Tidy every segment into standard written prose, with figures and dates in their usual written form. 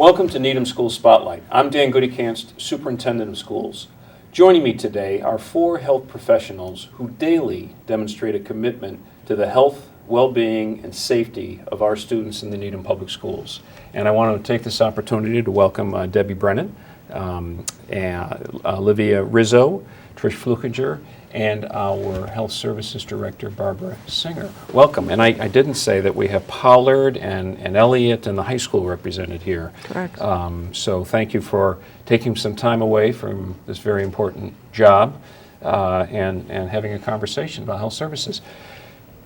Welcome to Needham School Spotlight. I'm Dan Goodykanst, Superintendent of Schools. Joining me today are 4 health professionals who daily demonstrate a commitment to the health, well-being, and safety of our students in the Needham Public Schools. And I want to take this opportunity to welcome Debbie Brennan, Olivia Rizzo, Trish Flukinger, and our Health Services Director, Barbara Singer. Welcome. And I didn't say that we have Pollard and Elliott and the high school represented here. Correct. So thank you for taking some time away from this very important job and having a conversation about health services.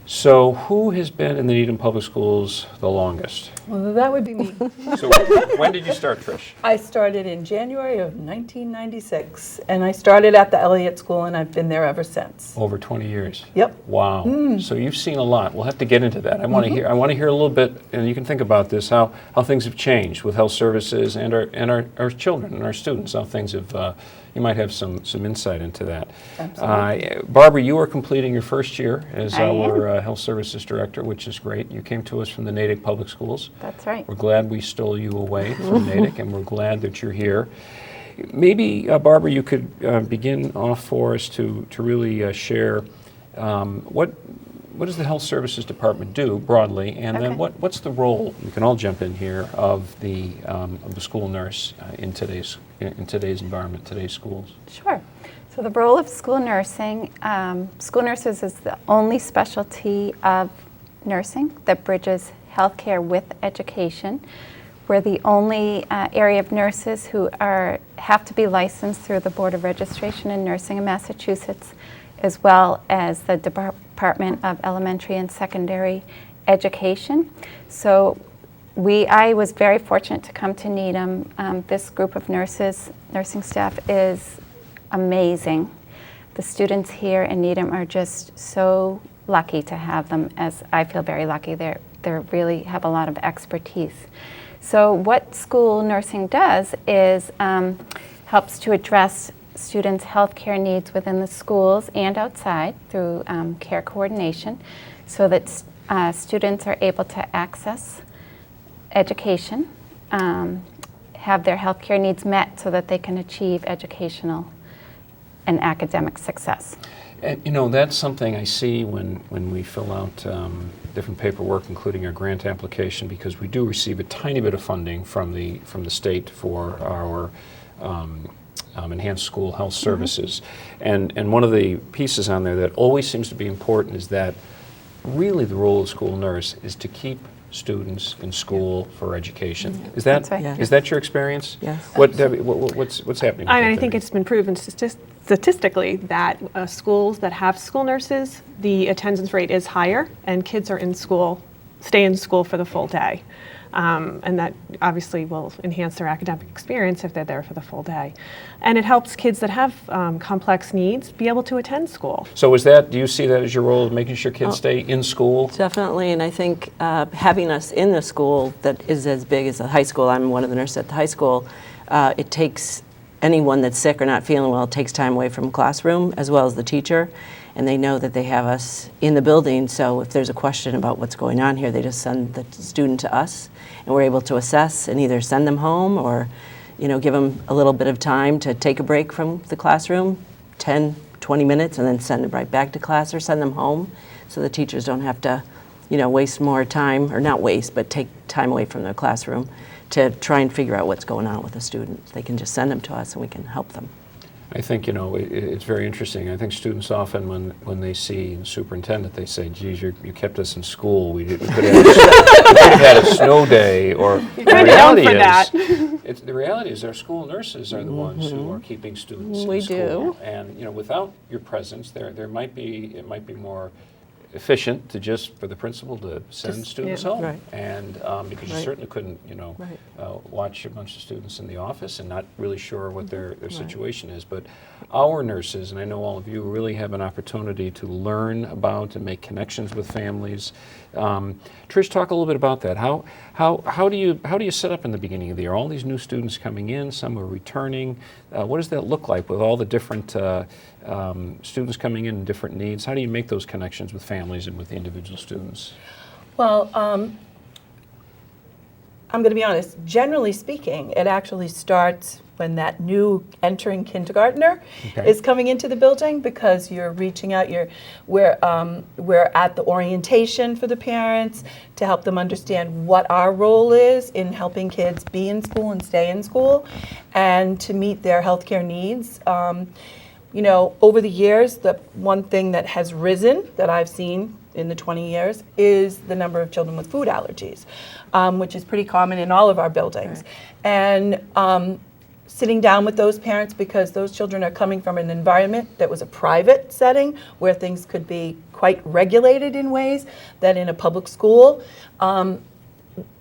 So who has been in the Needham Public Schools the longest? Well, that would be me. So when did you start, Trish? I started in January of 1996, and I started at the Elliott School, and I've been there ever since. Over 20 years. Yep. Wow. So you've seen a lot. We'll have to get into that. I want to hear a little bit, and you can think about this, how things have changed with health services and our children and our students, how things have, you might have some insight into that. Absolutely. Barbara, you are completing your first year as our Health Services Director, which is great. You came to us from the Natick Public Schools. That's right. We're glad we stole you away from Natick, and we're glad that you're here. Maybe, Barbara, you could begin off for us to really share what does the Health Services Department do broadly, and then what's the role, you can all jump in here, of the school nurse in today's environment, today's schools? Sure. So the role of school nursing, school nurses is the only specialty of nursing that bridges healthcare with education. We're the only area of nurses who have to be licensed through the Board of Registration in Nursing in Massachusetts, as well as the Department of Elementary and Secondary Education. So I was very fortunate to come to Needham. This group of nursing staff is amazing. The students here in Needham are just so lucky to have them, as I feel very lucky. They really have a lot of expertise. So what school nursing does is helps to address students' healthcare needs within the schools and outside through care coordination, so that students are able to access education, have their healthcare needs met so that they can achieve educational and academic success. And that's something I see when we fill out different paperwork, including our grant application, because we do receive a tiny bit of funding from the state for our enhanced school health services. And one of the pieces on there that always seems to be important is that really the role of school nurse is to keep students in school for education. Is that right. Is that your experience? Yes. Debbie, what's happening? I think it's been proven statistically that schools that have school nurses, the attendance rate is higher, and kids are stay in school for the full day. And that obviously will enhance their academic experience if they're there for the full day. And it helps kids that have complex needs be able to attend school. So do you see that as your role of making sure kids stay in school? Definitely, and I think having us in the school that is as big as the high school, I'm one of the nurses at the high school, it takes anyone that's sick or not feeling well, it takes time away from classroom as well as the teacher. And they know that they have us in the building, so if there's a question about what's going on here, they just send the student to us, and we're able to assess and either send them home or give them a little bit of time to take a break from the classroom, 10, 20 minutes, and then send them right back to class or send them home, so the teachers don't have to waste more time, or not waste, but take time away from their classroom to try and figure out what's going on with the student. They can just send them to us and we can help them. I think, it's very interesting. I think students often, when they see the superintendent, they say, geez, you kept us in school. We could have had a snow day. Or the reality is our school nurses are the ones who are keeping students in school. And, without your presence, it might be more efficient for the principal to send students home. Right. And because you certainly couldn't, watch a bunch of students in the office and not really sure what their situation is. But our nurses, and I know all of you, really have an opportunity to learn about and make connections with families. Trish, talk a little bit about that. How do you set up in the beginning of the year? All these new students coming in, some are returning. What does that look like with all the different students coming in and different needs? How do you make those connections with families and with the individual students? Well, I'm going to be honest, generally speaking, it actually starts when that new entering kindergartner is coming into the building, because you're reaching out, we're at the orientation for the parents to help them understand what our role is in helping kids be in school and stay in school and to meet their healthcare needs. You know, over the years, the one thing that has risen that I've seen in the 20 years is the number of children with food allergies, which is pretty common in all of our buildings. Right. And sitting down with those parents, because those children are coming from an environment that was a private setting where things could be quite regulated in ways that in a public school,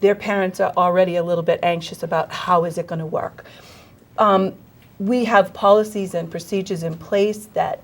their parents are already a little bit anxious about how is it going to work. We have policies and procedures in place that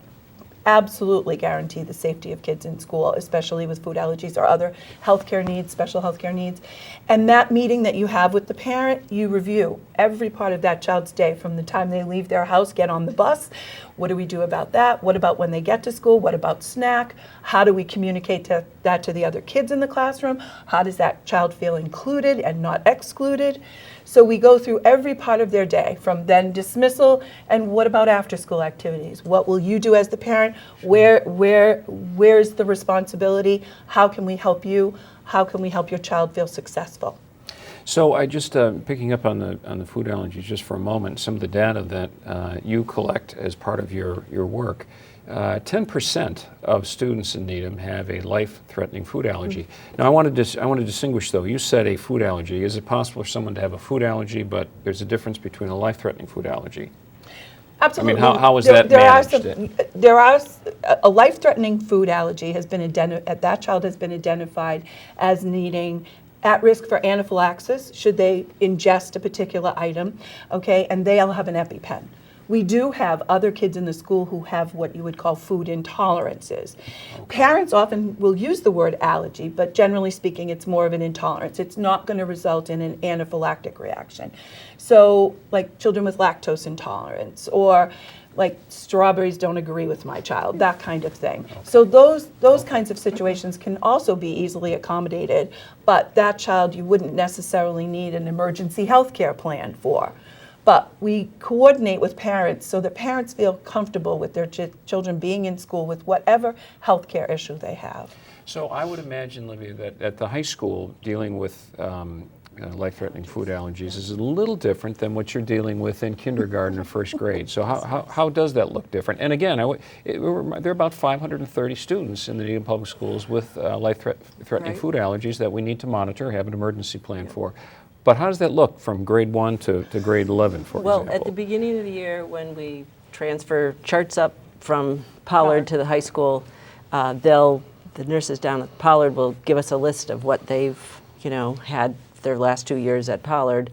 absolutely guarantee the safety of kids in school, especially with food allergies or other healthcare needs, special healthcare needs. And that meeting that you have with the parent, you review every part of that child's day from the time they leave their house, get on the bus. What do we do about that? What about when they get to school? What about snack? How do we communicate that to the other kids in the classroom? How does that child feel included and not excluded? So we go through every part of their day, from then dismissal, and what about after school activities? What will you do as the parent? Where's the responsibility? How can we help you? How can we help your child feel successful? So I just, picking up on the food allergies just for a moment, some of the data that you collect as part of your work. 10% of students in Needham have a life-threatening food allergy. Now, I want to distinguish, though. You said a food allergy. Is it possible for someone to have a food allergy, but there's a difference between a life-threatening food allergy? Absolutely. I mean, how is that managed? A life-threatening food allergy has been that child has been identified as needing at risk for anaphylaxis should they ingest a particular item, okay, and they'll have an EpiPen. We do have other kids in the school who have what you would call food intolerances. Okay. Parents often will use the word allergy, but generally speaking, it's more of an intolerance. It's not going to result in an anaphylactic reaction. So, like children with lactose intolerance, or like strawberries don't agree with my child, that kind of thing. Okay. So those kinds of situations can also be easily accommodated, but that child you wouldn't necessarily need an emergency health care plan for. But we coordinate with parents so that parents feel comfortable with their children being in school with whatever healthcare issue they have. So I would imagine, Livia, that at the high school, dealing with life-threatening food allergies is a little different than what you're dealing with in kindergarten or first grade. So how does that look different? And again, there are about 530 students in the Needham Public Schools with life-threatening food allergies that we need to monitor, have an emergency plan for. But how does that look from grade 1 to grade 11, for example? Well, at the beginning of the year, when we transfer charts up from Pollard to the high school, the nurses down at Pollard will give us a list of what they've, had their last 2 years at Pollard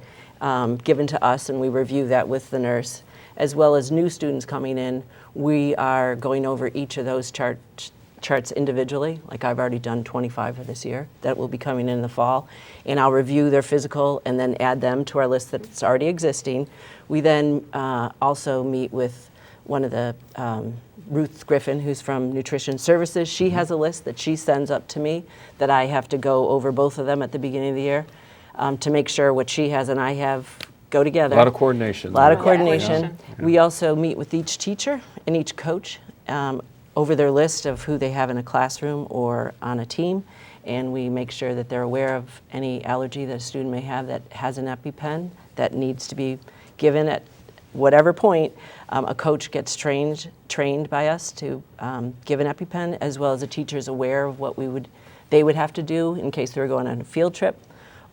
given to us, and we review that with the nurse. As well as new students coming in, we are going over each of those charts individually. Like I've already done 25 for this year that will be coming in the fall, and I'll review their physical and then add them to our list that's already existing. We then also meet with one of the Ruth Griffin, who's from Nutrition Services. She has a list that she sends up to me that I have to go over both of them at the beginning of the year to make sure what she has and I have go together. A lot of coordination. A lot of coordination. Yeah. We also meet with each teacher and each coach over their list of who they have in a classroom or on a team, and we make sure that they're aware of any allergy that a student may have that has an EpiPen that needs to be given at whatever point. A coach gets trained by us to give an EpiPen, as well as the teacher's aware of what they would have to do in case they were going on a field trip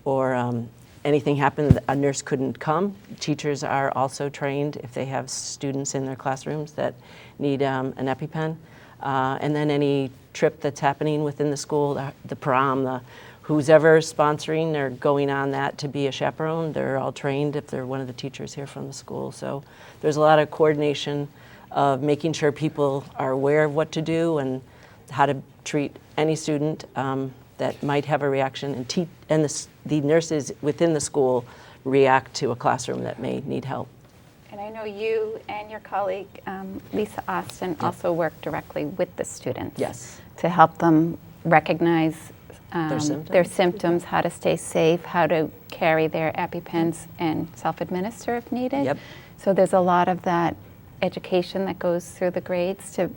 or anything happened that a nurse couldn't come. Teachers are also trained if they have students in their classrooms that need an EpiPen. And then any trip that's happening within the school, the prom, who's ever sponsoring or going on that to be a chaperone, they're all trained if they're one of the teachers here from the school. So there's a lot of coordination of making sure people are aware of what to do and how to treat any student that might have a reaction, and the nurses within the school react to a classroom that may need help. And I know you and your colleague, Lisa Austin, also work directly with the students. Yes. To help them recognize Their their symptoms, how to stay safe, how to carry their EpiPens and self-administer if needed. Yep. So there's a lot of that education that goes through the grades to,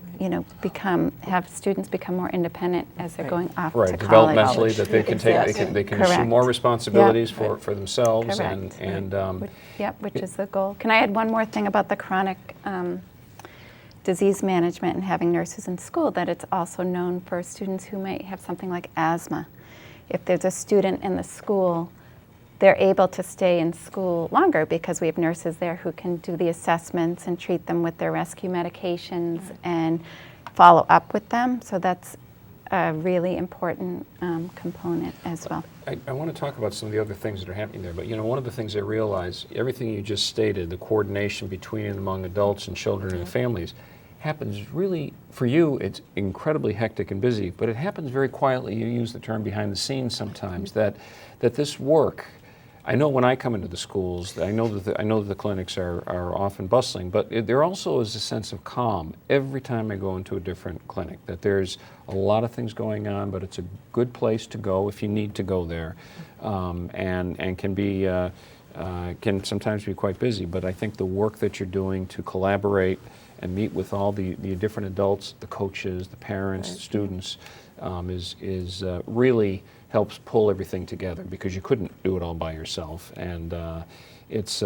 have students become more independent as they're going off to college. Developmentally, that they can they can assume Correct. more responsibilities Yep. for themselves. Correct. And Which is the goal. Can I add one more thing about the chronic disease management and having nurses in school, that it's also known for students who might have something like asthma. If there's a student in the school, they're able to stay in school longer because we have nurses there who can do the assessments and treat them with their rescue medications and follow up with them. So that's a really important component as well. I want to talk about some of the other things that are happening there, but one of the things I realize, everything you just stated, the coordination between and among adults and children and families, happens really, for you, it's incredibly hectic and busy, but it happens very quietly. You use the term behind the scenes sometimes, that this work, I know when I come into the schools, I know that the clinics are often bustling, but there also is a sense of calm every time I go into a different clinic, that there's a lot of things going on, but it's a good place to go if you need to go there, and can be, can sometimes be quite busy, but I think the work that you're doing to collaborate and meet with all the different adults, the coaches, the parents, the students, is really helps pull everything together, because you couldn't do it all by yourself, and it's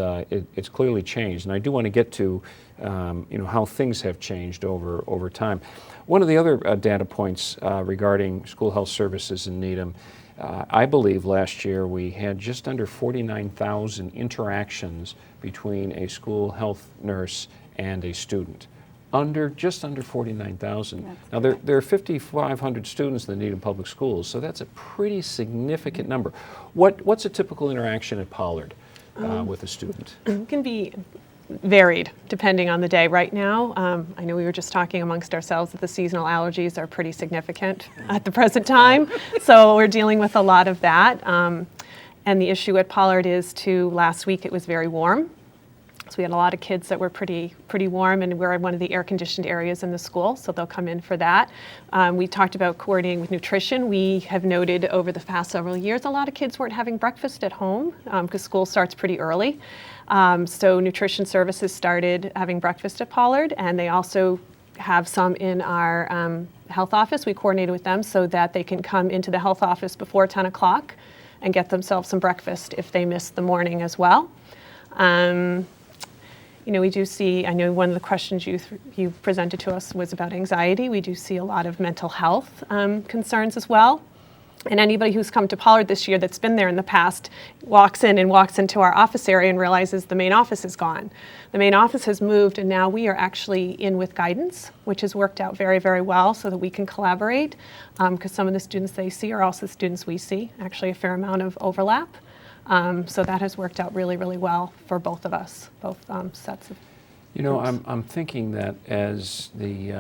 clearly changed. And I do want to get to how things have changed over time. One of the other data points regarding school health services in Needham, I believe last year we had just under 49,000 interactions between a school health nurse and a student. Just under 49,000. Now there are 5,500 students in the Needham Public Schools, so that's a pretty significant number. What's a typical interaction at Pollard with a student? It can be varied depending on the day. Right now, I know we were just talking amongst ourselves that the seasonal allergies are pretty significant at the present time, so we're dealing with a lot of that. And the issue at Pollard is last week it was very warm. So we had a lot of kids that were pretty warm, and we're in one of the air-conditioned areas in the school, so they'll come in for that. We talked about coordinating with nutrition. We have noted over the past several years a lot of kids weren't having breakfast at home because school starts pretty early. So nutrition services started having breakfast at Pollard, and they also have some in our health office. We coordinated with them so that they can come into the health office before 10 o'clock and get themselves some breakfast if they missed the morning as well. We do see, I know one of the questions you presented to us was about anxiety. We do see a lot of mental health concerns as well. And anybody who's come to Pollard this year that's been there in the past walks into our office area and realizes the main office is gone. The main office has moved, and now we are actually in with guidance, which has worked out very, very well so that we can collaborate, because some of the students they see are also the students we see, actually a fair amount of overlap. So that has worked out really, really well for both of us, both sets of groups. I'm thinking that as the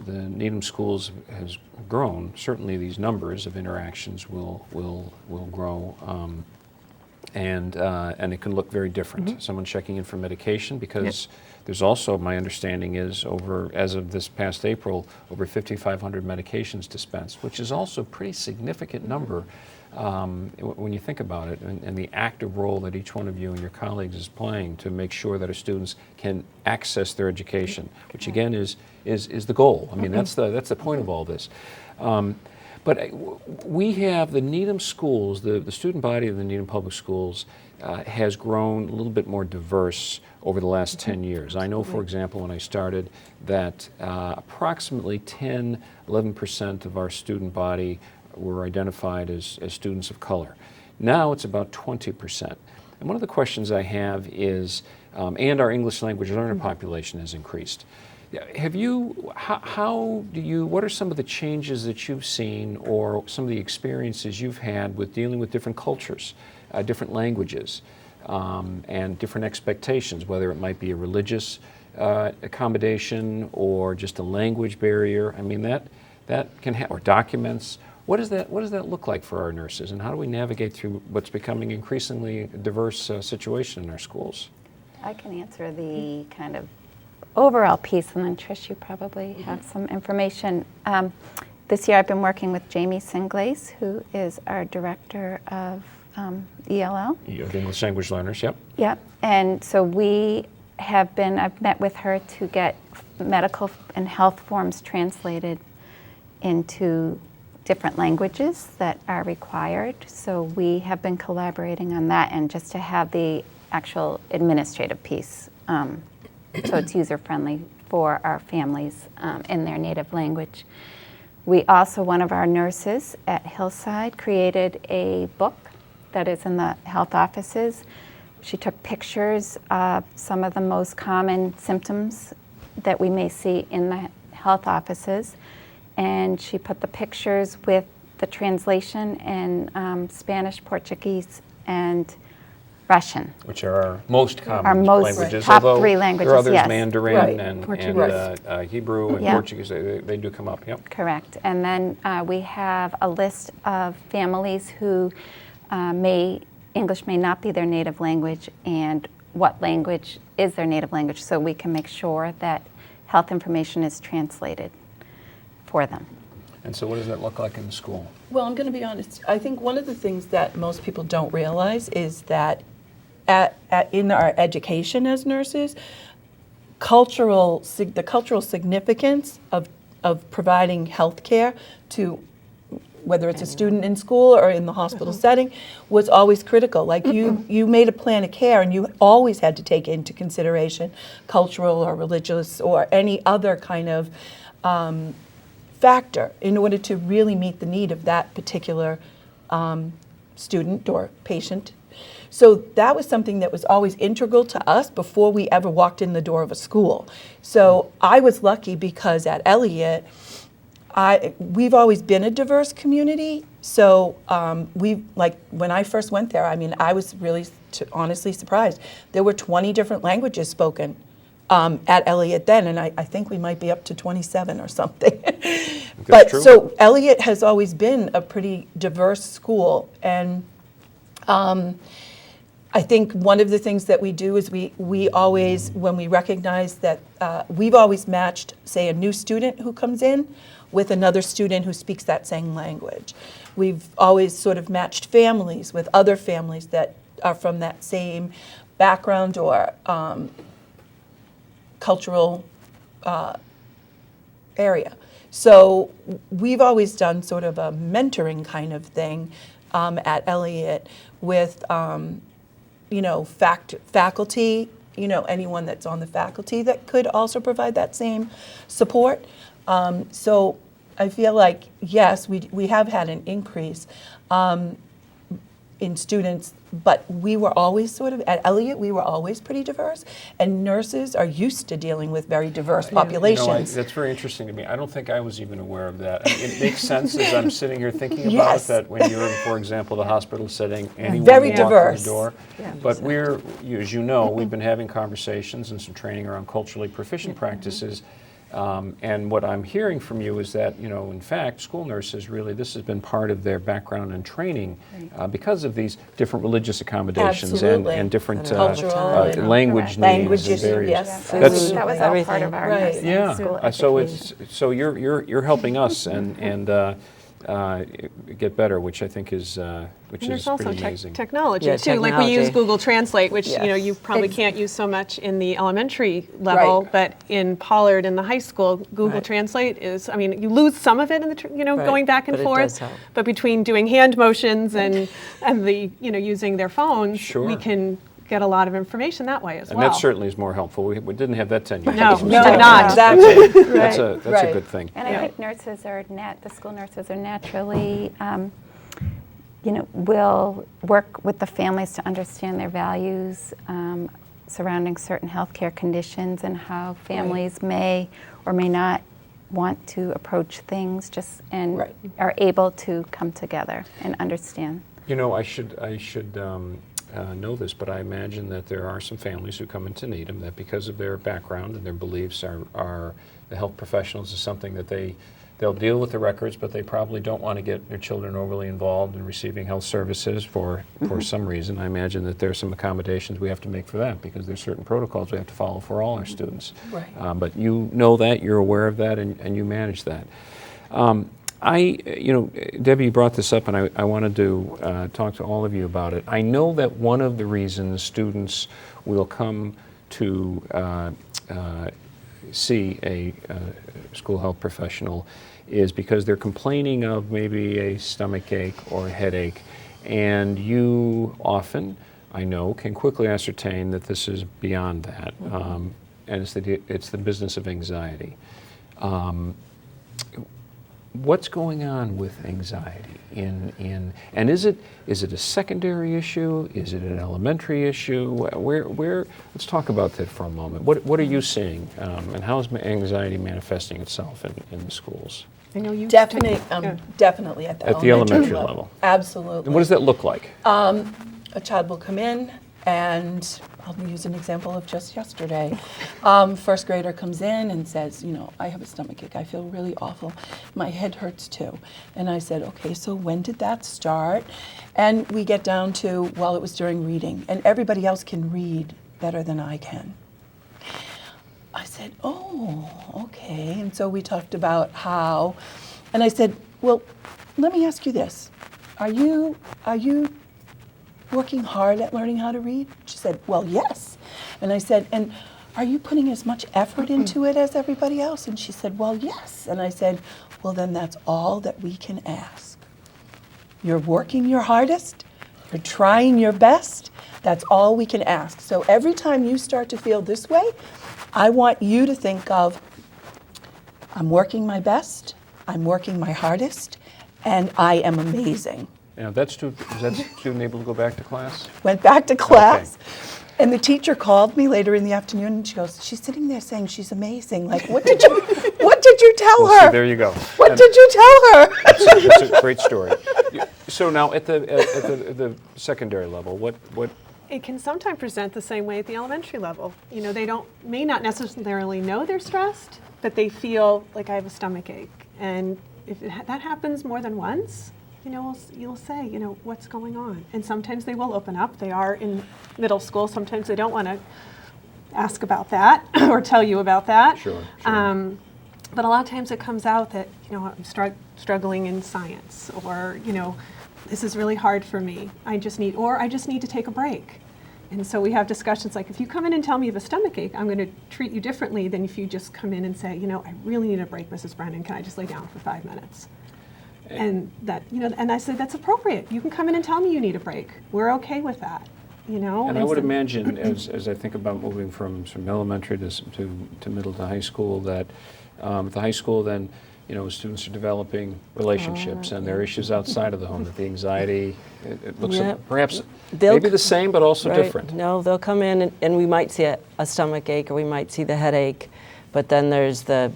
Needham schools has grown, certainly these numbers of interactions will grow, and it can look very different. Mm-hmm. Someone checking in for medication, because there's also, my understanding is, as of this past April, over 5,500 medications dispensed, which is also a pretty significant number. When you think about it, and the active role that each one of you and your colleagues is playing to make sure that our students can access their education, which again is the goal. I mean, that's the point of all this. But we have the Needham schools, the student body of the Needham Public Schools has grown a little bit more diverse over the last 10 years. I know, for example, when I started that approximately 11% of our student body were identified as students of color. Now it's about 20%. And one of the questions I have is, and our English language learner population has increased. What are some of the changes that you've seen, or some of the experiences you've had with dealing with different cultures, different languages, and different expectations, whether it might be a religious accommodation or just a language barrier? I mean, that can or documents. What does that look like for our nurses, and how do we navigate through what's becoming increasingly diverse situation in our schools? I can answer the kind of overall piece, and then Trish, you probably have some information. This year I've been working with Jamie Singlace, who is our Director of ELL. English language learners, yep. Yep. And so I've met with her to get medical and health forms translated into different languages that are required. So we have been collaborating on that, and just to have the actual administrative piece so it's user-friendly for our families in their native language. We also, one of our nurses at Hillside created a book that is in the health offices. She took pictures of some of the most common symptoms that we may see in the health offices, and she put the pictures with the translation in Spanish, Portuguese, and Russian. Which are our most common Our most languages. top although 3 languages, there are others, yes. Mandarin Right. and Hebrew and Yeah. Portuguese, they do come up, yep. Correct. And then we have a list of families who English may not be their native language, and what language is their native language, so we can make sure that health information is translated for them. And so what does that look like in the school? Well, I'm going to be honest. I think one of the things that most people don't realize is that in our education as nurses, the cultural significance of providing health care to whether it's a student in school or in the hospital setting was always critical. Like you made a plan of care, and you always had to take into consideration cultural or religious or any other kind of factor in order to really meet the need of that particular student or patient. So that was something that was always integral to us before we ever walked in the door of a school. So I was lucky because at Elliott, we've always been a diverse community. So when I first went there, I mean, I was really honestly surprised. There were 20 different languages spoken at Elliott then, and I think we might be up to 27 or something. But true. so Elliott has always been a pretty diverse school, and I think one of the things that we do is we always, when we recognize that we've always matched, say, a new student who comes in with another student who speaks that same language. We've always sort of matched families with other families that are from that same background or cultural area. So we've always done sort of a mentoring kind of thing at Elliott with faculty, anyone that's on the faculty that could also provide that same support. So I feel like, yes, we have had an increase in students, but we were always at Elliott, we were always pretty diverse, and nurses are used to dealing with very diverse populations. That's very interesting to me. I don't think I was even aware of that. I mean, it makes sense as I'm sitting here thinking about Yes. that when you're in, for example, the hospital setting, anyone Very can walk through diverse. the door. Yeah. But as you know, we've been having conversations and some training around culturally proficient practices. And what I'm hearing from you is that, in fact, school nurses really, this has been part of their background and training because of these different religious accommodations Absolutely. and different Cultural and language needs. language and issues, various- yes. That's- That was all part of our Right. nursing Yeah, school so education. you're helping us and get better, which I think is And there's also pretty amazing. technology Yeah, too. Like we use technology. Google Translate, which Yes. you probably can't use so much in the elementary level, Right. but in Pollard in the high school, Google Right. Translate is. I mean, you lose some of it in the Right, going back and but it forth. does help. But between doing hand motions and the using their phones, Sure. we can get a lot of information that way as And well. that certainly is more helpful. We didn't have that 10 years No, ago. we did not. Exactly. That's a Right. good thing. And I think nurses are the school nurses are naturally, will work with the families to understand their values surrounding certain healthcare conditions and how families may or may not want to approach things and Right. are able to come together and understand. I should know this, but I imagine that there are some families who come into Needham that because of their background and their beliefs are the health professionals is something that they'll deal with the records, but they probably don't want to get their children overly involved in receiving health services for some reason. I imagine that there are some accommodations we have to make for that because there's certain protocols we have to follow for all our students. Right. But you know that, you're aware of that, and you manage that. Debbie brought this up, and I wanted to talk to all of you about it. I know that one of the reasons students will come to see a school health professional is because they're complaining of maybe a stomach ache or a headache, and you often, I know, can quickly ascertain that this is beyond that, and it's the business of anxiety. What's going on with anxiety and is it a secondary issue? Is it an elementary issue? Where let's talk about that for a moment. What are you seeing, and how is anxiety manifesting itself in the schools? I know you Definitely at the elementary level. Absolutely. And what does that look like? A child will come in, and I'll use an example of just yesterday. First grader comes in and says, I have a stomach ache. I feel really awful. My head hurts too. And I said, okay, so when did that start? And we get down to, well, it was during reading. And everybody else can read better than I can. I said, oh, okay. And so we talked about how, and I said, well, let me ask you this. Are you working hard at learning how to read? She said, well, yes. And I said, and are you putting as much effort into it as everybody else? And she said, well, yes. And I said, well, then that's all that we can ask. You're working your hardest. You're trying your best. That's all we can ask. So every time you start to feel this way, I want you to think of, I'm working my best, I'm working my hardest, and I am amazing. Is that student able to go back to class? Went back to class. Okay. And the teacher called me later in the afternoon, and she goes, she's sitting there saying she's amazing. Like, what did you tell her? See, there you go. What did you tell her? It's a great story. So now at the secondary level, what? It can sometimes present the same way at the elementary level. They may not necessarily know they're stressed, but they feel like I have a stomach ache. And if that happens more than once, you'll say, what's going on? And sometimes they will open up. They are in middle school. Sometimes they don't want to ask about that or tell you about that. Sure. But a lot of times it comes out that, I'm struggling in science, or, this is really hard for me. I just need to take a break. And so we have discussions like, if you come in and tell me you have a stomach ache, I'm going to treat you differently than if you just come in and say, I really need a break, Mrs. Brennan. Can I just lay down for 5 minutes? And that, and I said, that's appropriate. You can come in and tell me you need a break. We're okay with that, And I would imagine, as I think about moving from elementary to middle to high school, that at the high school then, students are developing relationships and there are issues outside of the home, that the anxiety, it looks perhaps maybe the same but also different. No, they'll come in and we might see a stomach ache or we might see the headache, but then there's the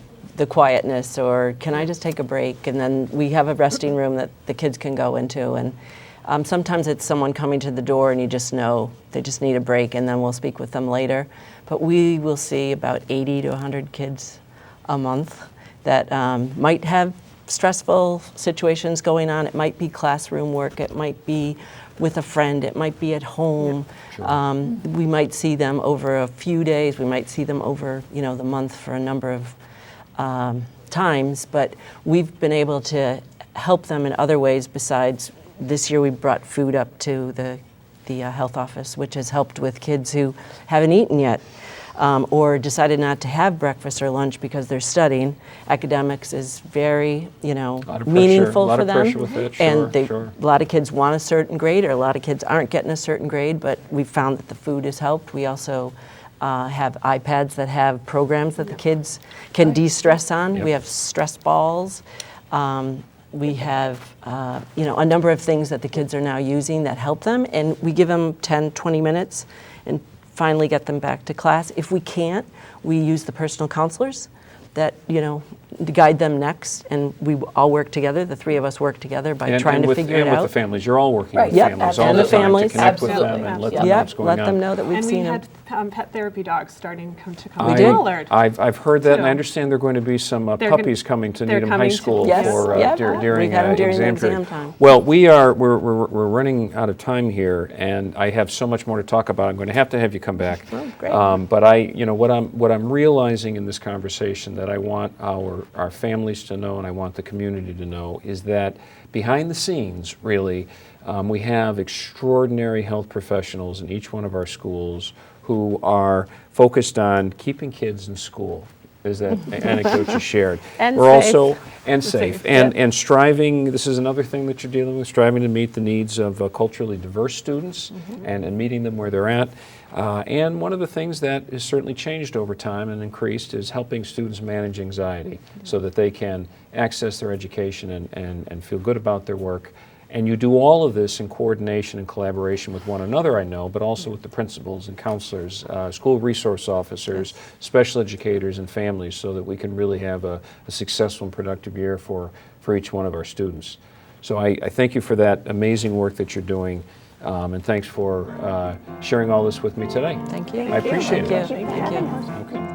quietness, or can I just take a break? And then we have a resting room that the kids can go into, and sometimes it's someone coming to the door and you just know they just need a break, and then we'll speak with them later. But we will see about 80 to 100 kids a month that might have stressful situations going on. It might be classroom work, it might be with a friend, it might be at home. Yeah, sure. We might see them over a few days, we might see them over the month for a number of times, but we've been able to help them in other ways besides. This year we brought food up to the health office, which has helped with kids who haven't eaten yet or decided not to have breakfast or lunch because they're studying. Academics is very, meaningful for them. And a lot of kids want a certain grade, or a lot of kids aren't getting a certain grade, but we've found that the food has helped. We also have iPads that have programs that the kids can de-stress on. We have stress balls. We have, a number of things that the kids are now using that help them, and we give them 10, 20 minutes and finally get them back to class. If we can't, we use the personal counselors that, to guide them next, and we all work together. The three of us work together by trying to figure it out. And with the families, you're all working with families all the time to connect with them and let them know what's going on. Let them know that we've seen them. And we had pet therapy dogs starting to come We did. I've heard that, and I understand there are going to be some puppies coming to Needham High School during exam period. Time. Well, we're running out of time here, and I have so much more to talk about. I'm going to have you come back. Oh, great. But what I'm realizing in this conversation that I want our for our families to know, and I want the community to know, is that behind the scenes, really, we have extraordinary health professionals in each one of our schools who are focused on keeping kids in school. Is that anecdote you shared? And We're safe. also safe Safe, and striving. This is another thing that you're dealing with: striving to meet the needs of culturally diverse students and meeting them where they're at. And one of the things that has certainly changed over time and increased is helping students manage anxiety so that they can access their education and feel good about their work. And you do all of this in coordination and collaboration with one another, I know, but also with the principals and counselors, school resource officers, special educators, and families, so that we can really have a successful and productive year for each one of our students. So I thank you for that amazing work that you're doing, and thanks for sharing all this with me today. Thank you. I appreciate it. Thank you. Thank you. Okay.